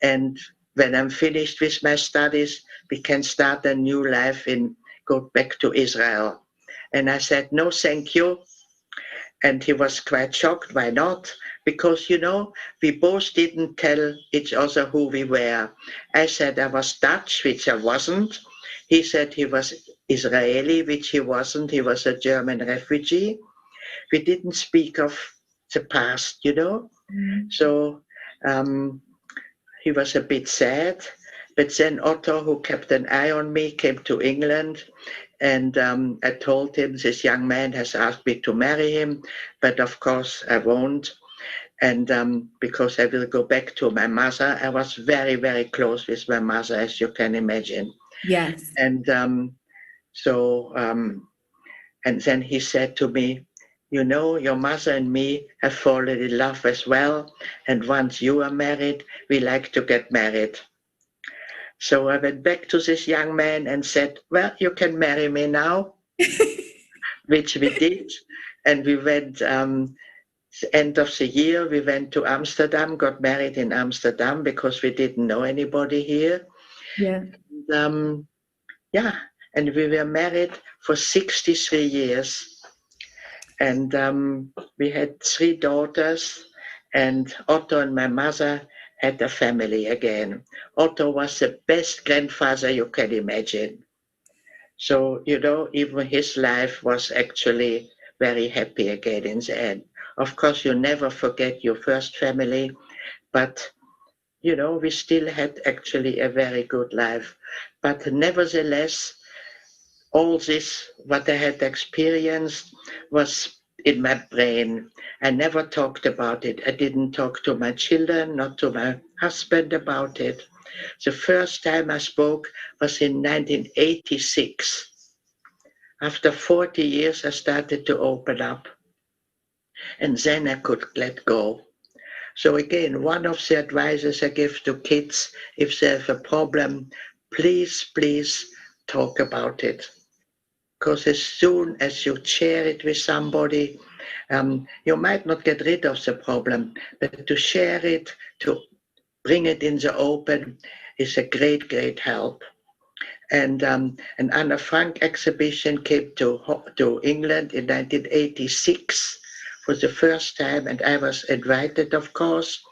And when I'm finished with my studies, we can start a new life and go back to Israel. And I said, no, thank you. And he was quite shocked. Why not? Because, we both didn't tell each other who we were. I said I was Dutch, which I wasn't. He said he was Israeli, which he wasn't. He was a German refugee. We didn't speak of the past, So he was a bit sad. But then Otto, who kept an eye on me, came to England. And I told him this young man has asked me to marry him, but of course I won't. And because I will go back to my mother. I was very, very close with my mother, as you can imagine. Yes. And and then he said to me, your mother and me have fallen in love as well. And once you are married, we like to get married. So I went back to this young man and said, well, you can marry me now, which we did. And we went, end of the year, we went to Amsterdam, got married in Amsterdam because we didn't know anybody here. Yeah. And, and we were married for 63 years. And we had 3 daughters, and Otto and my mother had a family again. Otto was the best grandfather you can imagine. So, even his life was actually very happy again in the end. Of course, you never forget your first family, but, we still had actually a very good life. But nevertheless, all this, what I had experienced, was in my brain. I never talked about it. I didn't talk to my children, not to my husband about it. The first time I spoke was in 1986. After 40 years, I started to open up. And then I could let go. So again, one of the advices I give to kids, if they have a problem, please talk about it. Because as soon as you share it with somebody, you might not get rid of the problem, but to share it, to bring it in the open is a great, great help. And an Anne Frank exhibition came to England in 1986 for the first time, and I was invited, of course.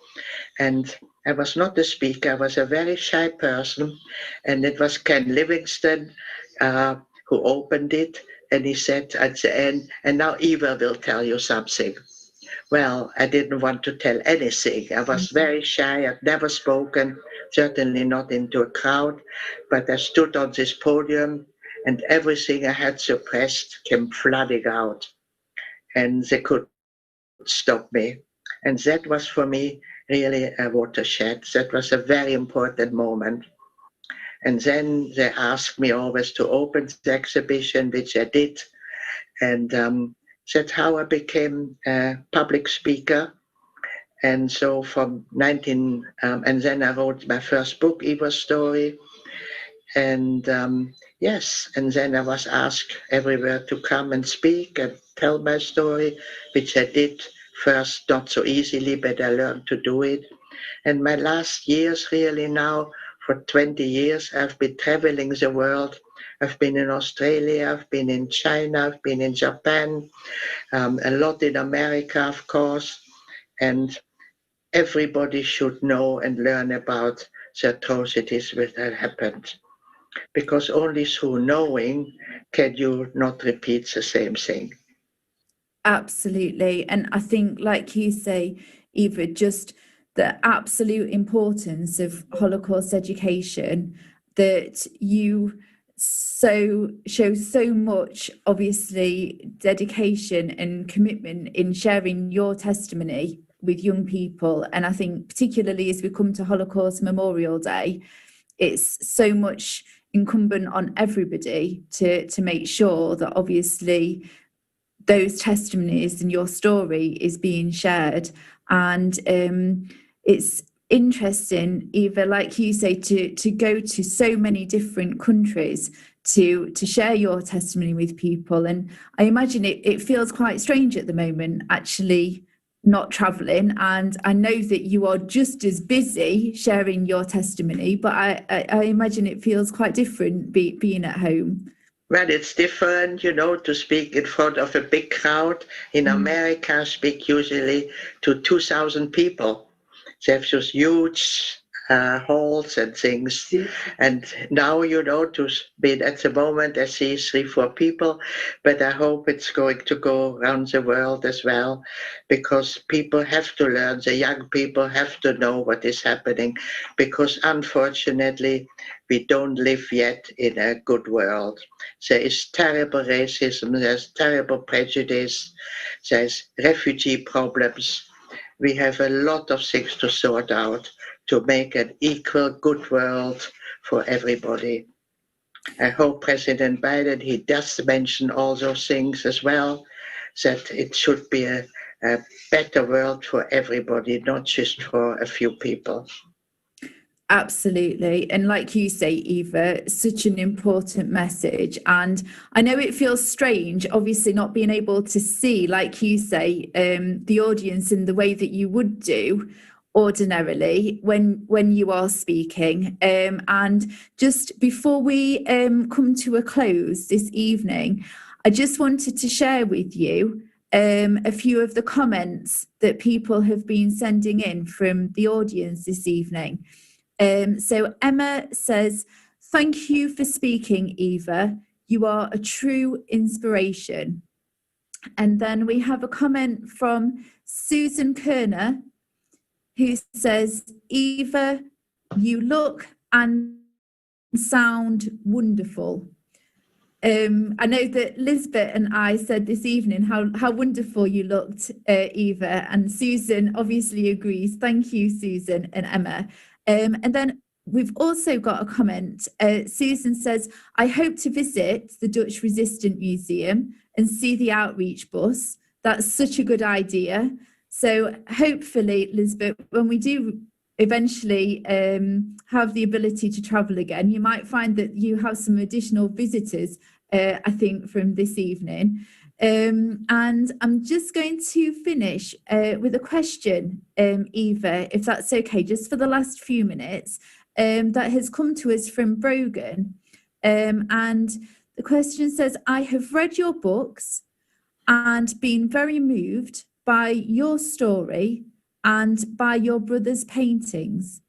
And I was not a speaker. I was a very shy person. And it was Ken Livingston who opened it. And he said at the end, and now Eva will tell you something. Well, I didn't want to tell anything. I was very shy. I'd never spoken, certainly not into a crowd. But I stood on this podium and everything I had suppressed came flooding out. And they could stop me. And that was for me really a watershed. That was a very important moment. And then they asked me always to open the exhibition, which I did. And that's how I became a public speaker. And so from and then I wrote my first book, Eva's Story. And yes, and then I was asked everywhere to come and speak and tell my story, which I did first not so easily, but I learned to do it. And my last years really now, for 20 years, I've been traveling the world. I've been in Australia, I've been in China, I've been in Japan, a lot in America, of course. And everybody should know and learn about the atrocities that had happened. Because only through knowing can you not repeat the same thing. Absolutely. And I think, like you say, Eva, just the absolute importance of Holocaust education, that you show so much, obviously, dedication and commitment in sharing your testimony with young people. And I think particularly as we come to Holocaust Memorial Day, it's so much incumbent on everybody to make sure that obviously those testimonies and your story is being shared. And it's interesting, Eva, like you say, to go to so many different countries to share your testimony with people. And I imagine it feels quite strange at the moment, actually not traveling. And I know that you are just as busy sharing your testimony, but I imagine it feels quite different being at home. Well, it's different, to speak in front of a big crowd. In America, I speak usually to 2,000 people. They have those huge halls and things. And now, to be at the moment, I see 3-4 people, but I hope it's going to go around the world as well, because people have to learn, the young people have to know what is happening, because unfortunately, we don't live yet in a good world. There is terrible racism, there's terrible prejudice, there's refugee problems. We have a lot of things to sort out to make an equal, good world for everybody. I hope President Biden, he does mention all those things as well, that it should be a better world for everybody, not just for a few people. Absolutely. And like you say, Eva, such an important message. And I know it feels strange, obviously, not being able to see, like you say, the audience in the way that you would do ordinarily when you are speaking. And just before we come to a close this evening, I just wanted to share with you a few of the comments that people have been sending in from the audience this evening. So Emma says, "Thank you for speaking, Eva. You are a true inspiration." And then we have a comment from Susan Kerner, who says, "Eva, you look and sound wonderful." I know that Lisbeth and I said this evening how wonderful you looked, Eva, and Susan obviously agrees. Thank you, Susan and Emma. And then we've also got a comment. Susan says, "I hope to visit the Dutch Resistance Museum and see the outreach bus. That's such a good idea." So hopefully, Lisbeth, when we do eventually have the ability to travel again, you might find that you have some additional visitors, I think, from this evening. And I'm just going to finish with a question, Eva, if that's okay, just for the last few minutes, that has come to us from Brogan. And the question says, "I have read your books and been very moved by your story and by your brother's paintings.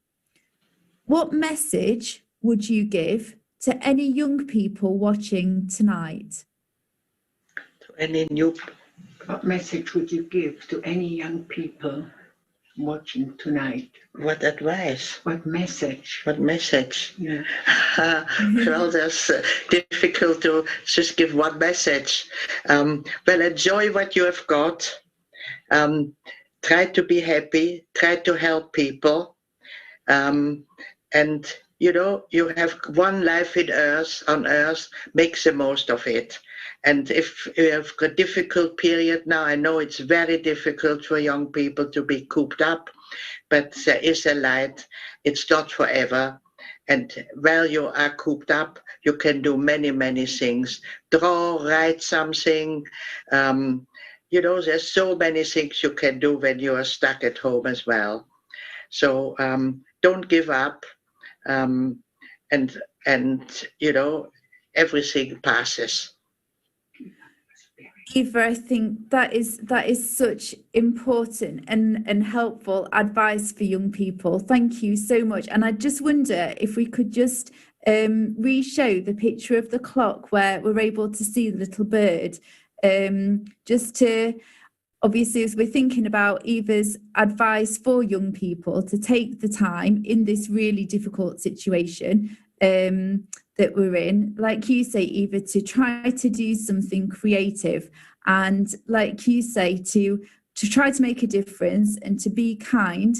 What message would you give to any young people watching tonight? What message would you give to any young people watching tonight? What advice? What message? What message? Yeah. Well, that's difficult to just give one message. Well, enjoy what you have got. Try to be happy. Try to help people. And you have one life on earth, make the most of it. And if you have a difficult period now, I know it's very difficult for young people to be cooped up, but there is a light. It's not forever. And while you are cooped up, you can do many, many things. Draw, write something. There's so many things you can do when you are stuck at home as well. So don't give up. And everything passes. Eva, I think that is such important and helpful advice for young people. Thank you so much. And I just wonder if we could just re-show the picture of the clock where we're able to see the little bird, just to, obviously, as we're thinking about Eva's advice for young people to take the time in this really difficult situation that we're in, like you say, Eva, to try to do something creative, and like you say, to try to make a difference and to be kind,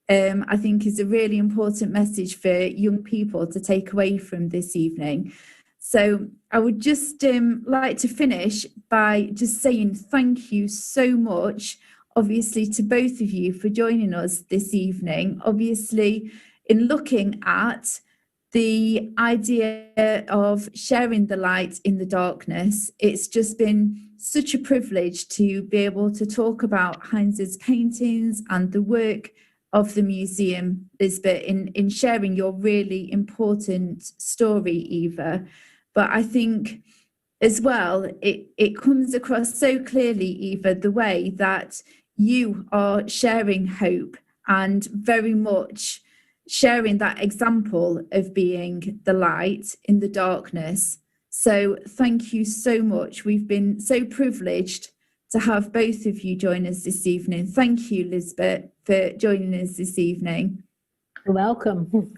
I think is a really important message for young people to take away from this evening. So I would just like to finish by just saying thank you so much, obviously, to both of you for joining us this evening. Obviously, in looking at the idea of sharing the light in the darkness, it's just been such a privilege to be able to talk about Heinz's paintings and the work of the museum, Lisbeth, in sharing your really important story, Eva. But I think as well, it comes across so clearly, Eva, the way that you are sharing hope and very much sharing that example of being the light in the darkness. So thank you so much. We've been so privileged to have both of you join us this evening. Thank you, Lisbeth, for joining us this evening. You're welcome.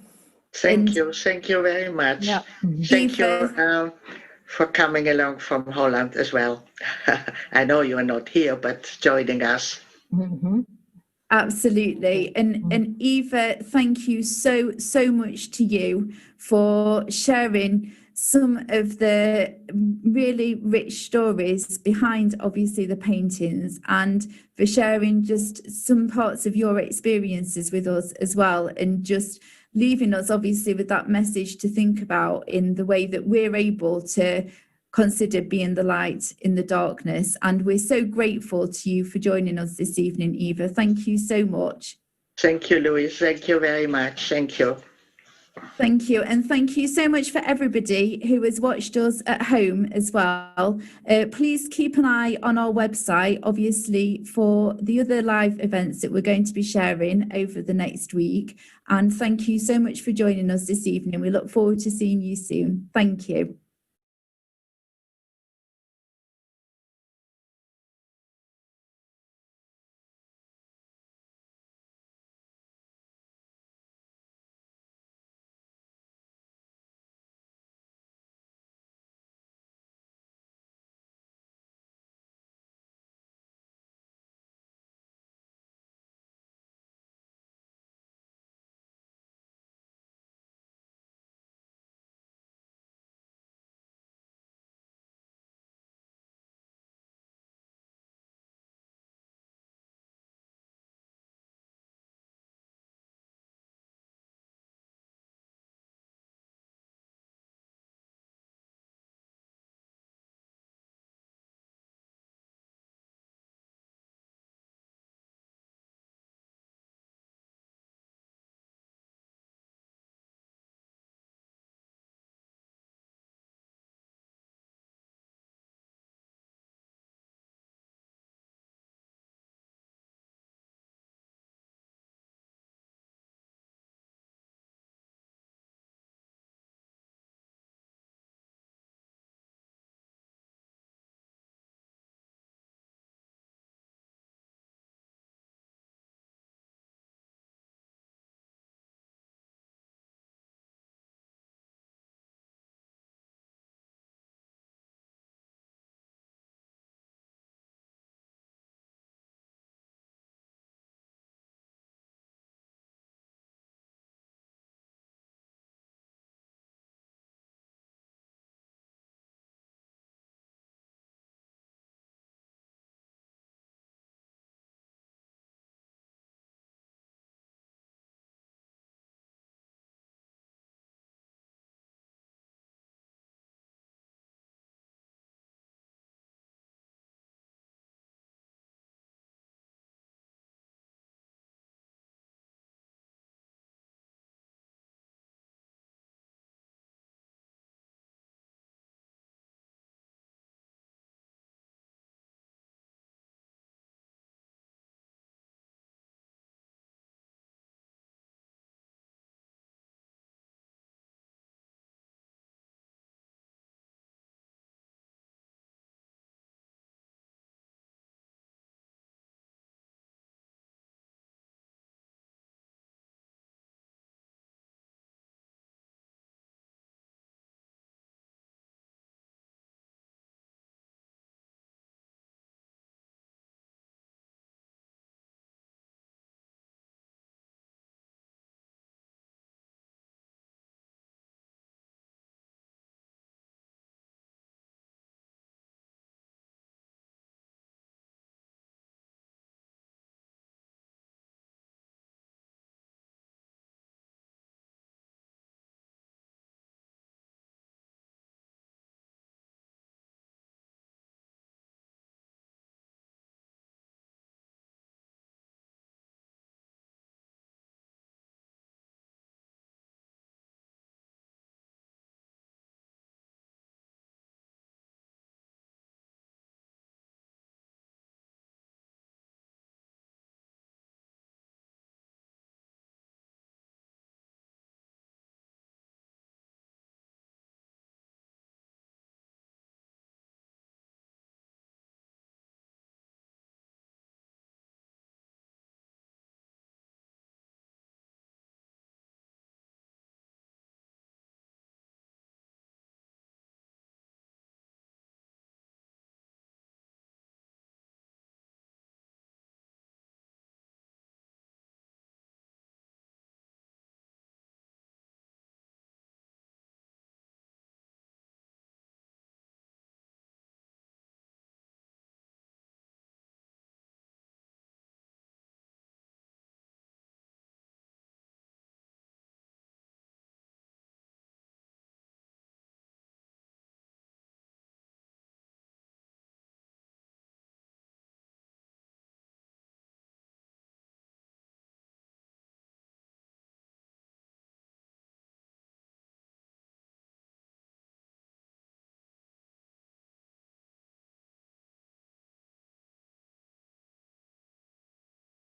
Thank you very much. Yeah. Thank you for coming along from Holland as well. I know you are not here, but joining us. Mm-hmm. Absolutely. And Eva, thank you so much to you for sharing some of the really rich stories behind, obviously, the paintings, and for sharing just some parts of your experiences with us as well, and just leaving us, obviously, with that message to think about in the way that we're able to consider being the light in the darkness. And we're so grateful to you for joining us this evening, Eva. Thank you so much. Thank you, Louise. Thank you very much. Thank you. Thank you. And thank you so much for everybody who has watched us at home as well. Please keep an eye on our website, obviously, for the other live events that we're going to be sharing over the next week. And thank you so much for joining us this evening. We look forward to seeing you soon. Thank you.